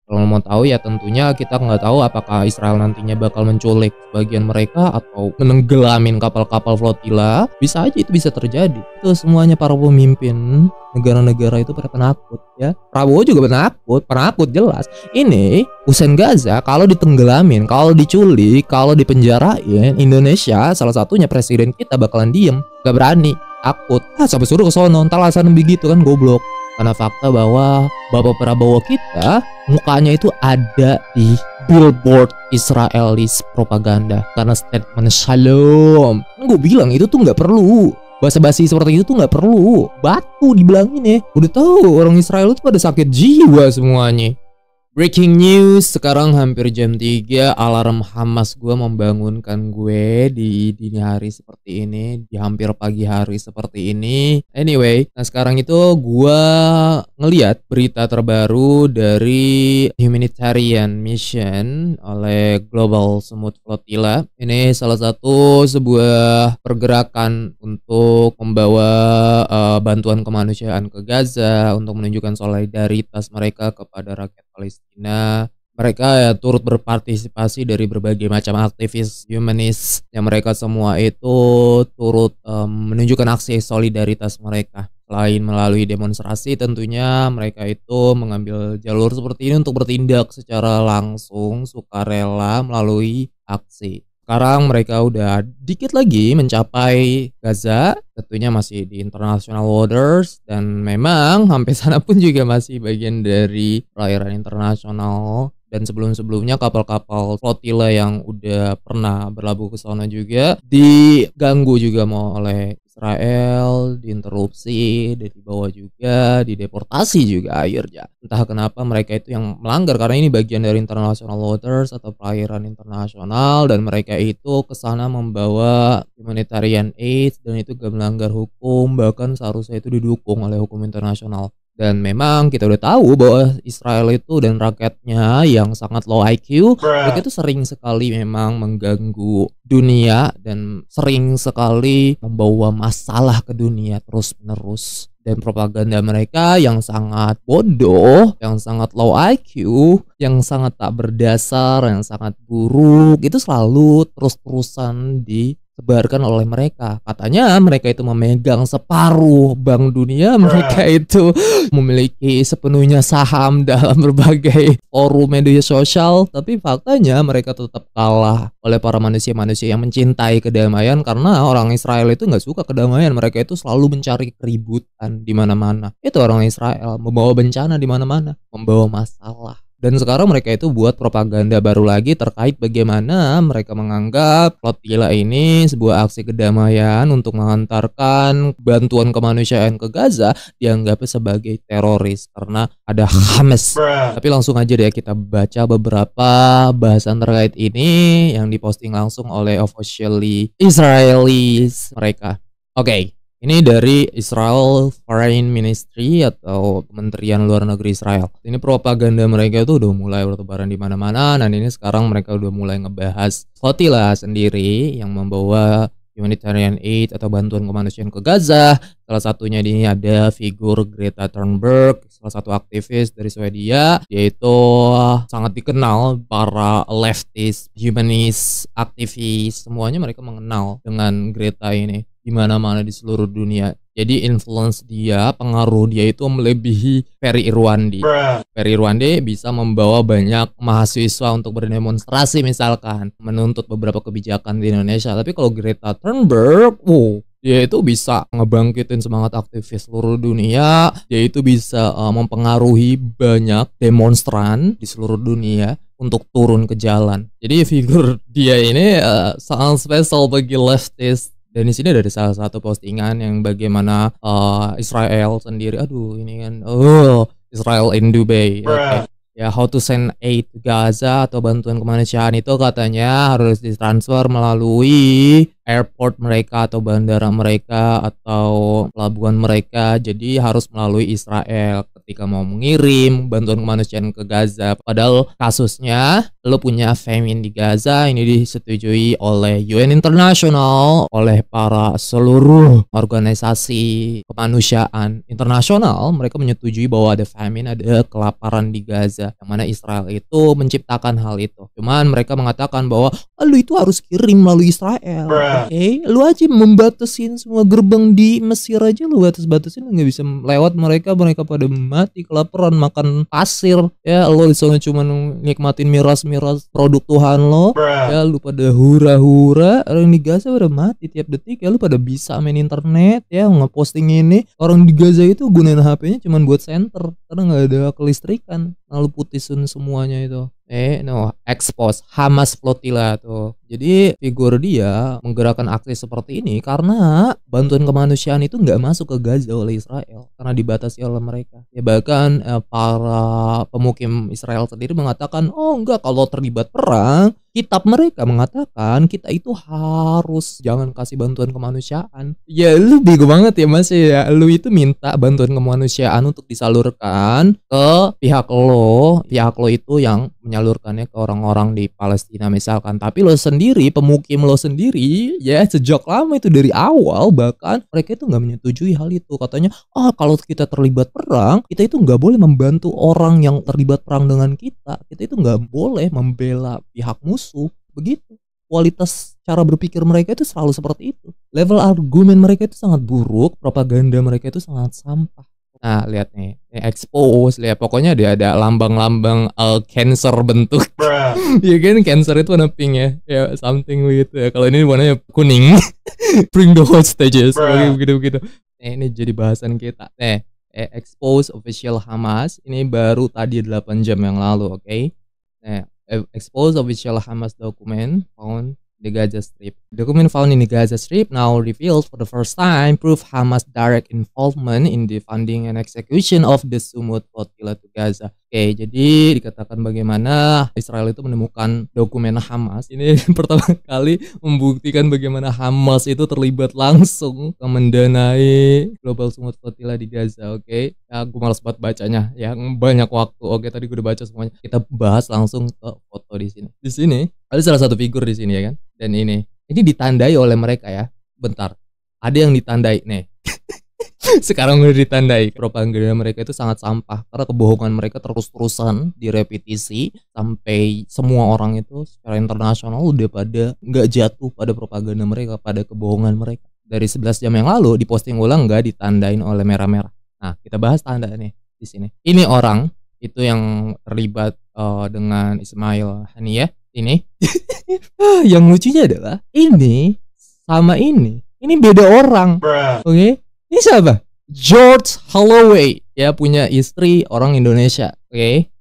Kalau mau tahu ya tentunya kita nggak tahu apakah Israel nantinya bakal menculik sebagian mereka atau menenggelamin kapal-kapal flotila. Bisa aja itu bisa terjadi. Itu semuanya para pemimpin negara-negara itu pada penakut ya. Prabowo juga penakut jelas. Ini Husein Gaza kalau ditenggelamin, kalau diculik, kalau dipenjarain, Indonesia salah satunya presiden kita bakalan diem, gak berani, takut. Sampai suruh ke sono, entar alasan begitu kan goblok. Karena fakta bahwa Bapak Prabowo kita mukanya itu ada di billboard Israelis propaganda karena statement shalom. Gue bilang itu tuh nggak perlu. Basa-basi seperti itu tuh nggak perlu. Batu dibilangin ya. Udah tahu orang Israel itu pada sakit jiwa semuanya. Breaking news, sekarang hampir jam 3, alarm Hamas gue membangunkan gue di dini hari seperti ini, di hampir pagi hari seperti ini. Anyway, nah sekarang itu gue ngeliat berita terbaru dari humanitarian mission oleh Global Smooth Flotilla. Ini salah satu sebuah pergerakan untuk membawa bantuan kemanusiaan ke Gaza, untuk menunjukkan solidaritas mereka kepada rakyat Palestina. Mereka ya turut berpartisipasi dari berbagai macam aktivis humanis yang mereka semua itu turut menunjukkan aksi solidaritas mereka. Selain melalui demonstrasi, tentunya mereka itu mengambil jalur seperti ini untuk bertindak secara langsung, sukarela melalui aksi. Sekarang mereka udah dikit lagi mencapai Gaza, tentunya masih di international waters, dan memang sampai sana pun juga masih bagian dari perairan internasional. Dan sebelum-sebelumnya kapal-kapal flotilla yang udah pernah berlabuh ke sana juga diganggu juga mau oleh Israel, diinterupsi, dibawa juga, dideportasi juga akhirnya. Entah kenapa mereka itu yang melanggar, karena ini bagian dari international waters atau perairan internasional, dan mereka itu kesana membawa humanitarian aid, dan itu gak melanggar hukum, bahkan seharusnya itu didukung oleh hukum internasional. Dan memang kita udah tahu bahwa Israel itu dan rakyatnya yang sangat low IQ, mereka itu sering sekali memang mengganggu dunia dan sering sekali membawa masalah ke dunia terus-menerus. Dan propaganda mereka yang sangat bodoh, yang sangat low IQ, yang sangat tak berdasar, yang sangat buruk, itu selalu terus-terusan disebarkan oleh mereka. Katanya mereka itu memegang separuh bank dunia, mereka itu memiliki sepenuhnya saham dalam berbagai forum media sosial, tapi faktanya mereka tetap kalah oleh para manusia-manusia yang mencintai kedamaian, karena orang Israel itu nggak suka kedamaian. Mereka itu selalu mencari keributan di mana-mana. Itu orang Israel membawa bencana di mana-mana, membawa masalah. Dan sekarang mereka itu buat propaganda baru lagi terkait bagaimana mereka menganggap flotilla ini sebuah aksi kedamaian untuk mengantarkan bantuan kemanusiaan ke Gaza, dianggap sebagai teroris karena ada Hamas. Tapi langsung aja deh kita baca beberapa bahasan terkait ini yang diposting langsung oleh officially Israelis mereka. Oke. Ini dari Israel Foreign Ministry atau Kementerian Luar Negeri Israel. Ini propaganda mereka itu udah mulai bertebaran di mana-mana, dan ini sekarang mereka udah mulai ngebahas flotilla sendiri yang membawa humanitarian aid atau bantuan kemanusiaan ke Gaza. Salah satunya ini ada figur Greta Thunberg, salah satu aktivis dari Swedia, yaitu sangat dikenal para leftist, humanis, aktivis, semuanya mereka mengenal dengan Greta ini di mana-mana di seluruh dunia. Jadi influence dia, pengaruh dia itu melebihi Ferry Irwandi. Ferry Irwandi bisa membawa banyak mahasiswa untuk berdemonstrasi misalkan, menuntut beberapa kebijakan di Indonesia. Tapi kalau Greta Thunberg, dia itu bisa ngebangkitin semangat aktivis seluruh dunia. Dia itu bisa mempengaruhi banyak demonstran di seluruh dunia untuk turun ke jalan. Jadi figur dia ini sangat spesial bagi leftist. Dan di sini ada salah satu postingan yang bagaimana Israel sendiri, ini kan, Israel in Dubai. Okay. Ya, how to send aid to Gaza atau bantuan kemanusiaan itu katanya harus ditransfer melalui airport mereka atau bandara mereka atau pelabuhan mereka. Jadi harus melalui Israel ketika mau mengirim bantuan kemanusiaan ke Gaza. Padahal kasusnya lo punya famine di Gaza, ini disetujui oleh UN International, oleh para seluruh organisasi kemanusiaan internasional. Mereka menyetujui bahwa ada famine, ada kelaparan di Gaza, yang mana Israel itu menciptakan hal itu. Cuman mereka mengatakan bahwa lu itu harus kirim melalui Israel. Oke, lu aja membatasin semua gerbang di Mesir aja, lu batas-batasin, lu nggak bisa lewat mereka pada mati kelaparan makan pasir. Ya lo di sana cuma nikmatin miras produk Tuhan lo. Ya lu pada hura-hura, orang di Gaza pada mati tiap detik. Ya lu pada bisa main internet, ya ngeposting ini. Orang di Gaza itu gunain HP-nya cuma buat center karena nggak ada kelistrikan. Lalu putisin semuanya itu. Expose Hamas flotilla tuh. Jadi figur dia menggerakkan aksi seperti ini karena bantuan kemanusiaan itu nggak masuk ke Gaza oleh Israel karena dibatasi oleh mereka. Ya bahkan para pemukim Israel sendiri mengatakan, oh enggak, kalau terlibat perang, kitab mereka mengatakan kita itu harus jangan kasih bantuan kemanusiaan. Ya lu bego banget ya Mas ya. Lu itu minta bantuan kemanusiaan untuk disalurkan ke pihak lo itu yang menyalurkannya ke orang-orang di Palestina misalkan. Tapi lo sendiri, pemukim lo sendiri, ya sejak lama itu dari awal bahkan mereka itu nggak menyetujui hal itu. Katanya, kalau kita terlibat perang, kita itu nggak boleh membantu orang yang terlibat perang dengan kita. Kita itu nggak boleh membela pihak musuh. Begitu. Kualitas cara berpikir mereka itu selalu seperti itu. Level argumen mereka itu sangat buruk, propaganda mereka itu sangat sampah. Nah, lihat nih, expose, lihat pokoknya dia ada lambang-lambang cancer bentuk. Ya kan, cancer itu warna pink ya, ya something gitu ya. Kalau ini warnanya kuning. Bring the hostages, begitu-begitu. Ini jadi bahasan kita. Expose official Hamas, ini baru tadi 8 jam yang lalu, oke? Expose official Hamas document found the Gaza Strip. Document found in the Gaza Strip now reveals for the first time proof Hamas direct involvement in the funding and execution of the Sumud flotilla to Gaza. Oke, jadi dikatakan bagaimana Israel itu menemukan dokumen Hamas. Ini pertama kali membuktikan bagaimana Hamas itu terlibat langsung mendanai Global Sumud flotilla di Gaza. Oke, ya gue malas banget bacanya, yang banyak waktu. Oke, tadi gue udah baca semuanya. Kita bahas langsung ke foto di sini. Di sini ada salah satu figur di sini ya kan. Dan ini ditandai oleh mereka ya. Bentar, ada yang ditandai nih. Sekarang udah ditandai. Propaganda mereka itu sangat sampah karena kebohongan mereka terus-terusan direpetisi sampai semua orang itu secara internasional udah pada nggak jatuh pada propaganda mereka, pada kebohongan mereka. Dari 11 jam yang lalu diposting ulang nggak ditandain oleh merah-merah. Nah, kita bahas tanda nih di sini. Ini orang itu yang terlibat dengan Ismail Haniyeh ini. Yang lucunya adalah ini sama ini beda orang. Oke? Ini siapa? George Holloway, ya punya istri orang Indonesia. Oke?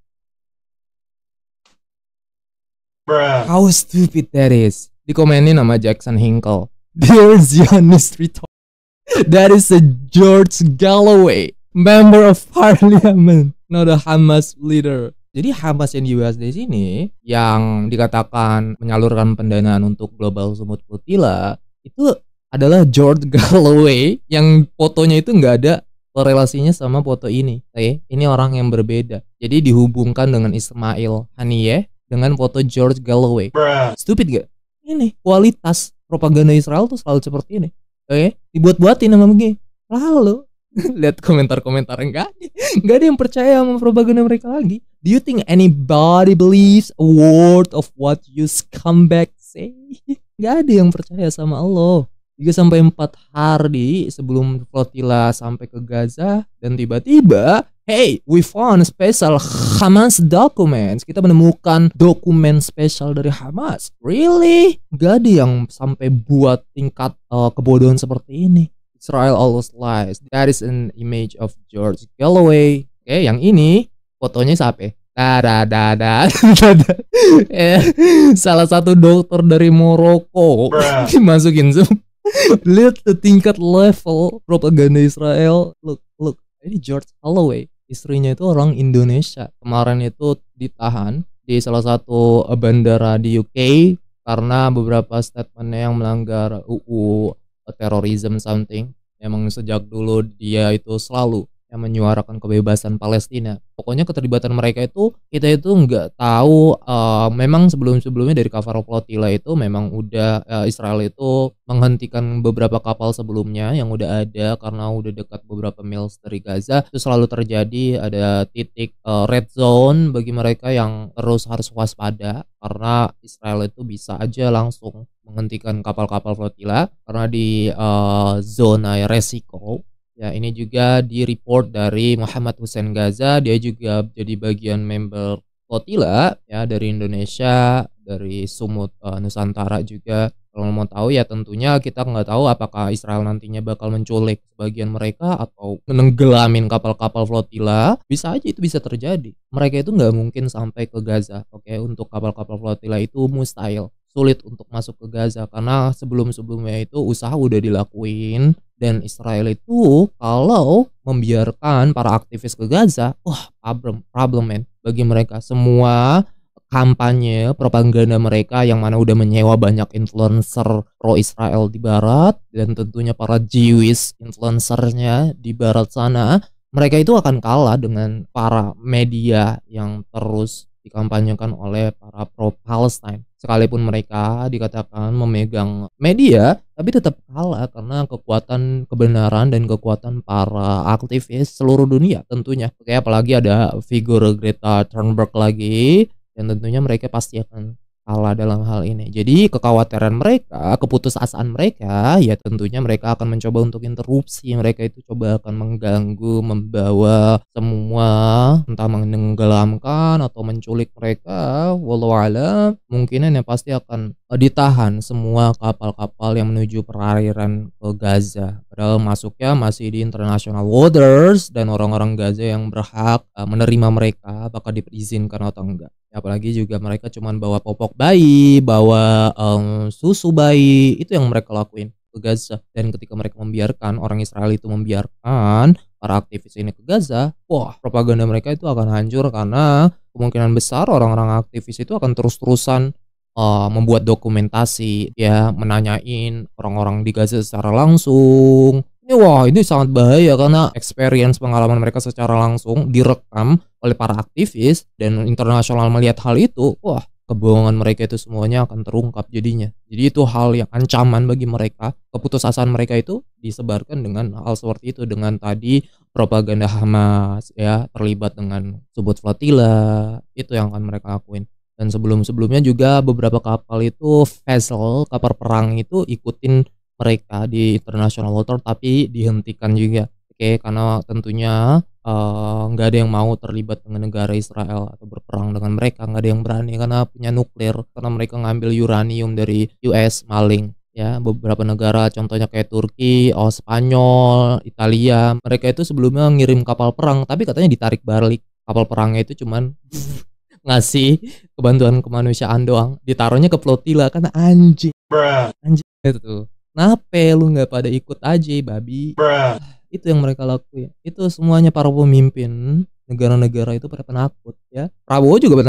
How stupid that is. Dikomenin sama Jackson Hinkle. Dear Zionist retard. That is a George Galloway, member of parliament, not a Hamas leader. Jadi Hamas yang dibahas di sini yang dikatakan menyalurkan pendanaan untuk Global Sumud flotilla itu adalah George Galloway yang fotonya itu nggak ada korelasinya sama foto ini. Ini orang yang berbeda. Jadi dihubungkan dengan Ismail Haniyeh dengan foto George Galloway. Stupid gak? Ini kualitas propaganda Israel tuh selalu seperti ini. Dibuat-buatin sama begini. Lalu lihat komentar-komentar, enggak ada yang percaya sama propaganda mereka lagi. Do you think anybody believes a word of what you scumbag say? Gak ada yang percaya sama Allah. 3-4 hari sebelum flotilla sampai ke Gaza dan tiba-tiba, hey, we found special Hamas documents. Kita menemukan dokumen spesial dari Hamas. Really? Gak ada yang sampai buat tingkat kebodohan seperti ini. Israel always lies. That is an image of George Galloway. Oke, yang ini fotonya siapa? Salah satu dokter dari Maroko dimasukin Zoom. Lihat the tingkat level propaganda Israel. Look, ini George Holloway, istrinya itu orang Indonesia. Kemarin itu ditahan di salah satu bandara di UK karena beberapa statementnya yang melanggar UU terorisme something. Emang sejak dulu dia itu selalu yang menyuarakan kebebasan Palestina. Pokoknya keterlibatan mereka itu kita itu nggak tahu. Memang sebelum-sebelumnya dari Kafar Flotilla itu memang udah Israel itu menghentikan beberapa kapal sebelumnya yang udah ada karena udah dekat beberapa miles dari Gaza. Itu selalu terjadi ada titik red zone bagi mereka yang terus harus waspada karena Israel itu bisa aja langsung menghentikan kapal-kapal flotilla karena di zona resiko. Ya, ini juga di-report dari Muhammad Hussein Gaza, dia juga jadi bagian member flotilla ya dari Indonesia, dari Sumut Nusantara juga. Kalau mau tahu ya tentunya kita nggak tahu apakah Israel nantinya bakal menculik sebagian mereka atau menenggelamin kapal-kapal flotilla. Bisa aja itu bisa terjadi. Mereka itu nggak mungkin sampai ke Gaza. Oke, untuk kapal-kapal flotilla itu mustahil. Sulit untuk masuk ke Gaza karena sebelum-sebelumnya itu usaha udah dilakuin. Dan Israel itu kalau membiarkan para aktivis ke Gaza, wah problem man bagi mereka. Semua kampanye propaganda mereka yang mana udah menyewa banyak influencer pro Israel di barat dan tentunya para Jewish influencernya di barat sana, mereka itu akan kalah dengan para media yang terus dikampanyekan oleh para pro Palestine. Sekalipun mereka dikatakan memegang media, tapi tetap kalah karena kekuatan kebenaran dan kekuatan para aktivis seluruh dunia tentunya. Oke, apalagi ada figur Greta Thunberg lagi, dan tentunya mereka pasti akan kalah dalam hal ini. Jadi kekhawatiran mereka, keputusasaan mereka, ya tentunya mereka akan mencoba untuk interupsi. Mereka itu coba akan mengganggu, membawa semua, entah menenggelamkan atau menculik mereka. Wallahu a'lam. Mungkinan yang pasti akan ditahan semua kapal-kapal yang menuju perairan ke Gaza. Padahal masuknya masih di international waters dan orang-orang Gaza yang berhak menerima mereka apakah diizinkan atau enggak. Apalagi juga mereka cuman bawa popok bayi, bawa susu bayi, itu yang mereka lakuin ke Gaza. Dan ketika mereka membiarkan, orang Israel itu membiarkan para aktivis ini ke Gaza, wah, propaganda mereka itu akan hancur karena kemungkinan besar orang-orang aktivis itu akan terus-terusan membuat dokumentasi, ya, menanyain orang-orang di Gaza secara langsung. Ini sangat bahaya karena experience pengalaman mereka secara langsung direkam oleh para aktivis dan internasional melihat hal itu. Wah, kebohongan mereka itu semuanya akan terungkap jadinya. Jadi itu hal yang ancaman bagi mereka. Keputusasaan mereka itu disebarkan dengan hal seperti itu, dengan tadi propaganda Hamas ya, terlibat dengan Sumut Flotilla, itu yang akan mereka lakuin. Dan sebelum-sebelumnya juga beberapa kapal itu vessel, kapal perang itu ikutin mereka di international water tapi dihentikan juga. Oke, karena tentunya nggak ada yang mau terlibat dengan negara Israel atau berperang dengan mereka. Nggak ada yang berani karena punya nuklir, karena mereka ngambil uranium dari US maling ya. Beberapa negara contohnya kayak Turki, Spanyol, Italia, mereka itu sebelumnya ngirim kapal perang tapi katanya ditarik balik. Kapal perangnya itu cuman ngasih kebantuan kemanusiaan doang, ditaruhnya ke flotilla kan. Anjing itu. Kenapa lu nggak pada ikut aja, babi? Itu yang mereka lakuin. Itu semuanya para pemimpin negara-negara itu pada penakut ya. Prabowo juga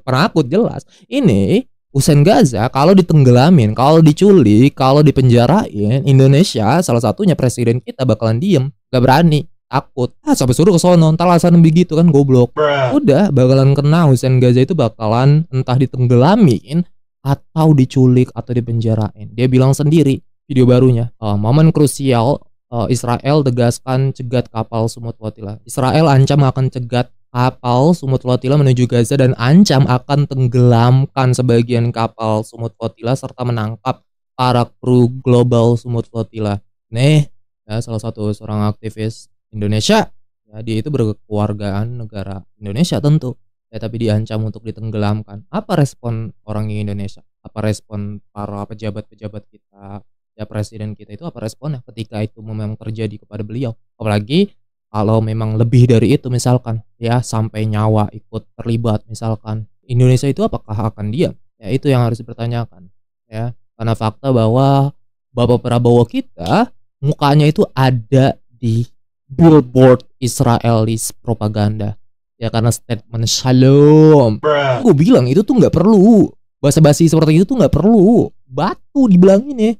penakut jelas. Ini Hussein Gaza kalau ditenggelamin, kalau diculik, kalau dipenjarain, Indonesia salah satunya presiden kita bakalan diem, gak berani, takut. Sampai suruh ke sono, entar alasan begitu kan, goblok. Udah bakalan kena. Hussein Gaza itu bakalan entah ditenggelamin atau diculik atau dipenjarain. Dia bilang sendiri video barunya, momen krusial, Israel tegaskan cegat kapal Sumut Flotilla. Israel ancam akan cegat kapal Sumut Flotilla menuju Gaza dan ancam akan tenggelamkan sebagian kapal Sumut Flotilla serta menangkap para kru global Sumut Flotilla. Nih, ya, salah satu seorang aktivis Indonesia, ya, dia itu berkewargaan negara Indonesia tentu, ya, tapi diancam untuk ditenggelamkan. Apa respon orang Indonesia? Apa respon para pejabat-pejabat kita? Ya, presiden kita itu apa responnya ketika itu memang terjadi kepada beliau? Apalagi kalau memang lebih dari itu, misalkan ya sampai nyawa ikut terlibat, misalkan Indonesia itu apakah akan diam? Ya, itu yang harus dipertanyakan ya, karena fakta bahwa Bapak Prabowo kita mukanya itu ada di billboard Israelis propaganda ya, karena statement shalom. Gue bilang itu tuh nggak perlu, basa-basi seperti itu tuh nggak perlu. Batu dibilangin ya.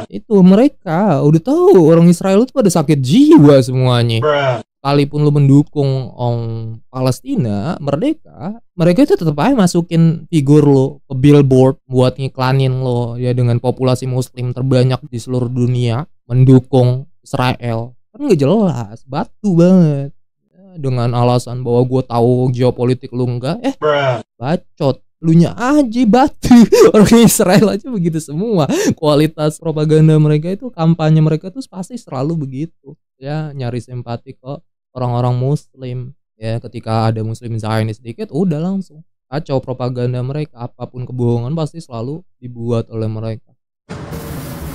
Itu mereka udah tahu orang Israel itu pada sakit jiwa semuanya. sekalipun lu mendukung Palestina merdeka, mereka itu tetap aja masukin figur lo ke billboard buat ngiklanin lo ya, dengan populasi muslim terbanyak di seluruh dunia mendukung Israel. Kan nggak jelas, batu banget. Ya, dengan alasan bahwa gue tahu geopolitik lu enggak, bacot. Lunya aja batu. Orang Israel aja begitu semua. Kualitas propaganda mereka itu, kampanye mereka tuh pasti selalu begitu. Ya, nyari simpati kok orang-orang muslim. Ya, ketika ada muslim Zionis sedikit udah langsung kacau propaganda mereka. Apapun kebohongan pasti selalu dibuat oleh mereka.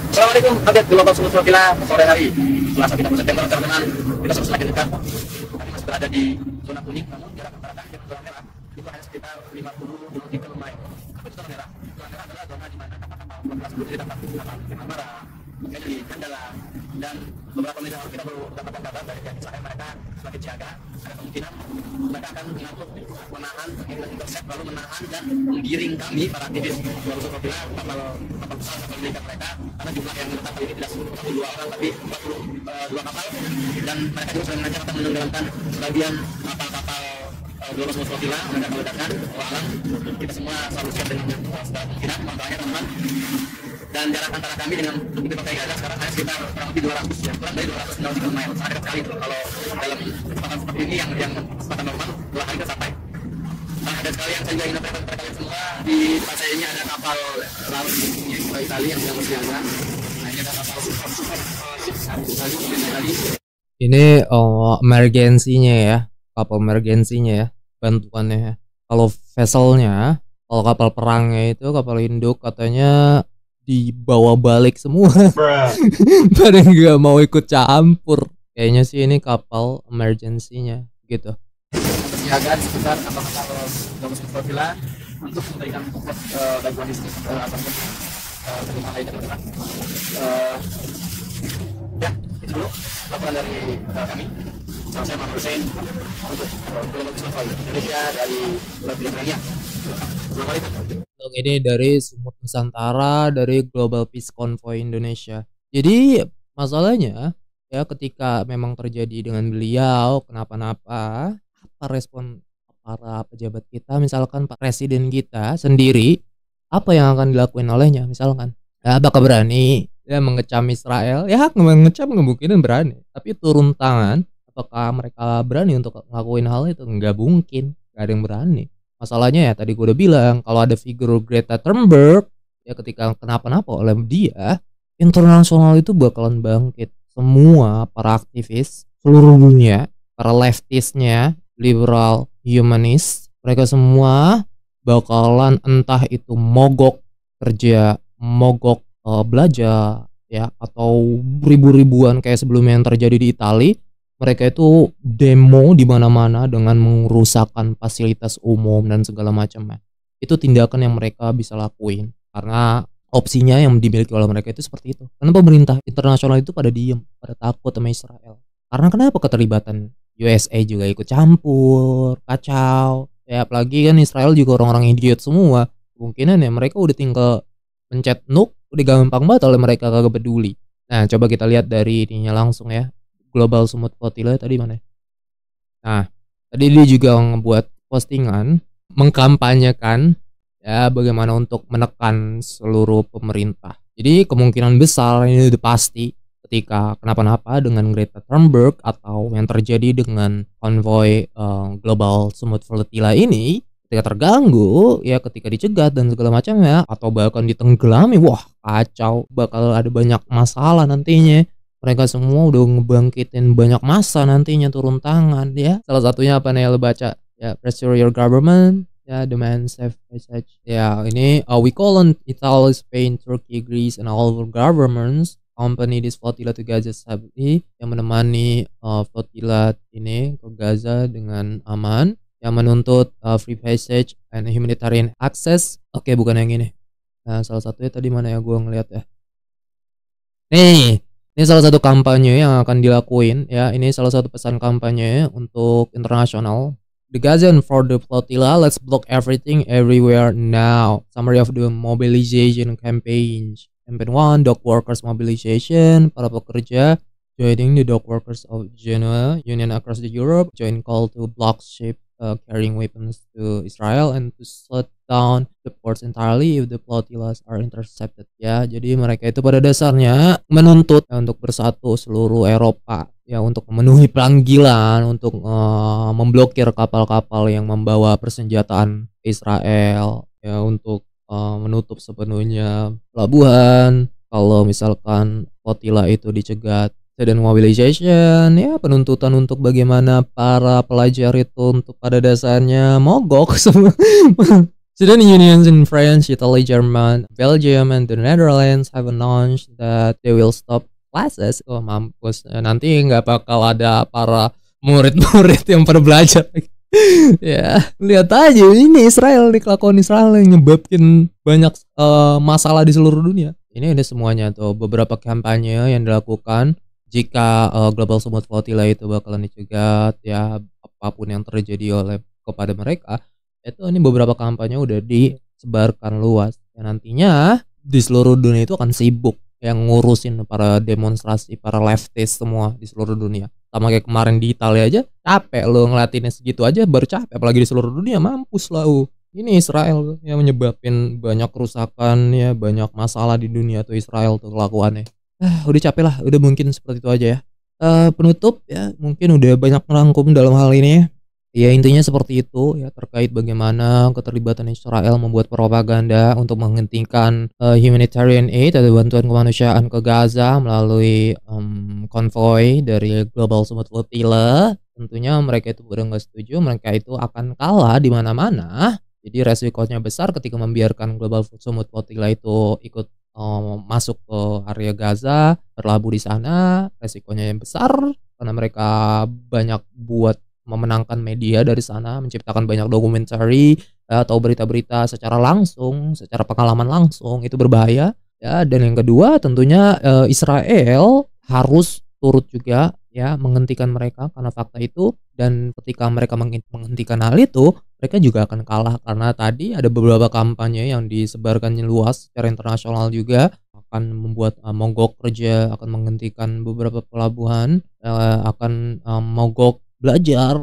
Assalamualaikum, update Global Smooth Profila sore hari Selasa 30 September teman-teman. Kita sudah semakin dekat. Kami masih berada di zona kuning, namun jarak antara kaki dan zona merah itu hanya sekitar 50 km. Apa itu zona merah? Zona merah adalah zona di mana kapal-kapal bekas berdiri dapat kapal marah, jadi Kandala, dan beberapa menit lalu kita baru dapatkan kabar dari pihak Israel, mereka semakin siaga. Ada kemungkinan mereka akan mengangkut, menahan, intercept, lalu menahan dan menggiring kami para aktivis Global Smooth Profila kapal pesawat kapal milik mereka, karena jumlah yang tetap ini tidak 42 orang tapi 42 kapal, dan mereka juga sudah mengancam akan menenggelamkan sebagian kapal-kapal Global Smooth Profila. Mereka meledakan alam. Kita semua selalu siap dengan segala kemungkinan, makanya teman-teman. Dan jarak antara kami dengan ibu kota Gaza sekarang hanya sekitar kurang lebih 200 ya, kurang dari 200 nautical mile. Sangat dekat sekali itu kalau dalam kesempatan seperti ini yang kesempatan normal 2 hari kita sampai. Nah, ada sekali yang saya juga ingin menyampaikan kepada kalian semua, di depan saya ini ada kapal laut Italia yang sedang bersiaga. Nah, ini ada kapal super Italia. Ini emergensinya ya, kapal emergensinya ya, bantuannya ya. Kalau vesselnya, kalau kapal perangnya itu, kapal induk katanya dibawa balik semua. Pada nggak mau ikut campur. Kayaknya sih ini kapal emergensinya gitu. Bersiaga di sekitar kapal-kapal Global Smooth Profila untuk memberikan support bantuan listrik ataupun kebutuhan lainnya teman-teman. Ya, itu dulu laporan dari kami. Saya Muhammad Hussein untuk Global Smooth Profila Indonesia dari Britania. Assalamualaikum. Ini dari Sumut Nusantara, dari Global Peace Convoy Indonesia. Jadi masalahnya ya, ketika memang terjadi dengan beliau kenapa-napa, apa respon para pejabat kita, misalkan Pak Presiden kita sendiri, apa yang akan dilakuin olehnya? Misalkan ya, apakah berani ya mengecam Israel? Ya, mengecam kemungkinan berani, tapi turun tangan, apakah mereka berani untuk ngelakuin hal itu? Nggak mungkin, nggak ada yang berani. Masalahnya ya tadi gue udah bilang, kalau ada figur Greta Thunberg ya, ketika kenapa-napa oleh dia, internasional itu bakalan bangkit. Semua para aktivis seluruh dunia, para leftisnya, liberal, humanis, mereka semua bakalan entah itu mogok kerja, mogok belajar ya, atau ribu-ribuan kayak sebelumnya yang terjadi di Italia. Mereka itu demo di mana-mana dengan merusakkan fasilitas umum dan segala macamnya. Itu tindakan yang mereka bisa lakuin karena opsinya yang dimiliki oleh mereka itu seperti itu. Karena pemerintah internasional itu pada diem, pada takut sama Israel. Karena kenapa? Keterlibatan USA juga ikut campur, kacau. Ya apalagi kan Israel juga orang-orang idiot semua. Kemungkinan ya mereka udah tinggal pencet nuke, udah gampang banget oleh mereka, kagak peduli. Nah, coba kita lihat dari ininya langsung ya. Global Smooth Profila tadi mana? Nah, tadi dia juga ngebuat postingan mengkampanyekan ya bagaimana untuk menekan seluruh pemerintah. Jadi kemungkinan besar ini udah pasti ketika kenapa-napa dengan Greta Thunberg atau yang terjadi dengan konvoy Global Smooth Profila ini, ketika terganggu ya, ketika dicegat dan segala macamnya, atau bahkan ditenggelami, wah kacau, bakal ada banyak masalah nantinya. Mereka semua udah ngebangkitin banyak massa nantinya turun tangan ya. Salah satunya apa nih, lo baca ya, pressure your government ya, demand safe passage ya. Ini we call on Italy, Spain, Turkey, Greece and all our governments accompany this flotilla to Gaza safely, yang menemani flotilla ini ke Gaza dengan aman, yang menuntut free passage and humanitarian access. Oke, bukan yang ini. Nah, salah satunya tadi mana ya, gua ngeliat ya. Nih, ini salah satu kampanye yang akan dilakuin ya. Ini salah satu pesan kampanye untuk internasional. The Gaza and for the flotilla, let's block everything everywhere now. Summary of the mobilization campaign. Campaign 1, dock workers mobilization, para pekerja joining the dock workers of Genoa Union across the Europe, join call to block ship carrying weapons to Israel and to shut down the ports entirely if the flotillas are intercepted. Ya, jadi mereka itu pada dasarnya menuntut untuk bersatu seluruh Eropa ya untuk memenuhi panggilan untuk memblokir kapal-kapal yang membawa persenjataan Israel ya untuk menutup sepenuhnya pelabuhan kalau misalkan flotilla itu dicegat. Dan mobilization ya penuntutan untuk bagaimana para pelajar itu untuk pada dasarnya mogok semua. Student unions in France, Italy, German, Belgium, and the Netherlands have announced that they will stop classes. Oh mampus, nanti nggak bakal ada para murid-murid yang pada belajar. Ya lihat aja ini Israel, nih kelakuan Israel yang nyebabin banyak masalah di seluruh dunia. Ini ada semuanya tuh beberapa kampanye yang dilakukan jika Global Smooth Flotilla itu bakalan dicegat ya apapun yang terjadi kepada mereka itu ini beberapa kampanye udah disebarkan luas ya nantinya di seluruh dunia itu akan sibuk yang ngurusin para demonstrasi para leftist semua di seluruh dunia sama kayak kemarin di Italia aja capek lo ngeliatinnya segitu aja baru capek apalagi di seluruh dunia mampus lah ini Israel yang menyebabin banyak kerusakan ya banyak masalah di dunia tuh Israel tuh kelakuannya. Udah capek lah, udah mungkin seperti itu aja ya. Penutup ya, mungkin udah banyak merangkum dalam hal ini. Ya intinya seperti itu ya terkait bagaimana keterlibatan Israel membuat propaganda untuk menghentikan humanitarian aid atau bantuan kemanusiaan ke Gaza melalui konvoy dari Global Smooth Flotilla. Tentunya mereka itu udah nggak setuju, mereka itu akan kalah di mana-mana. Jadi resikonya besar ketika membiarkan Global Smooth Flotilla itu ikut masuk ke area Gaza, berlabuh di sana, resikonya yang besar karena mereka banyak buat memenangkan media dari sana, menciptakan banyak dokumenter atau berita-berita secara langsung, secara pengalaman langsung itu berbahaya ya. Dan yang kedua tentunya Israel harus turut juga ya menghentikan mereka karena fakta itu dan ketika mereka menghentikan hal itu mereka juga akan kalah karena tadi ada beberapa kampanye yang disebarkan luas secara internasional juga akan membuat mogok kerja akan menghentikan beberapa pelabuhan akan mogok belajar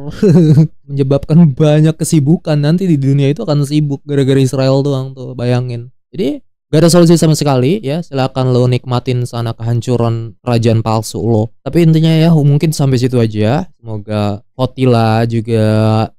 menyebabkan banyak kesibukan nanti di dunia itu akan sibuk gara-gara Israel doang tuh bayangin jadi gak ada solusi sama sekali ya silakan lo nikmatin sana kehancuran kerajaan palsu lo tapi intinya ya mungkin sampai situ aja semoga Flotilla juga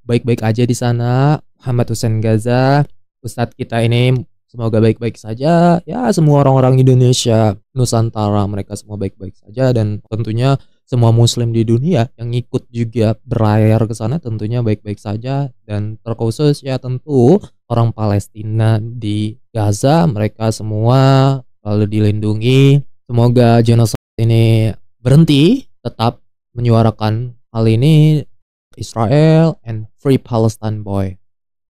baik-baik aja di sana Muhammad Hussein Gaza Ustadz kita ini semoga baik-baik saja ya semua orang-orang Indonesia Nusantara mereka semua baik-baik saja dan tentunya semua muslim di dunia yang ikut juga berlayar ke sana tentunya baik-baik saja dan terkhusus ya tentu orang Palestina di Gaza mereka semua selalu dilindungi semoga genosid ini berhenti tetap menyuarakan hal ini Israel and Free Palestine boy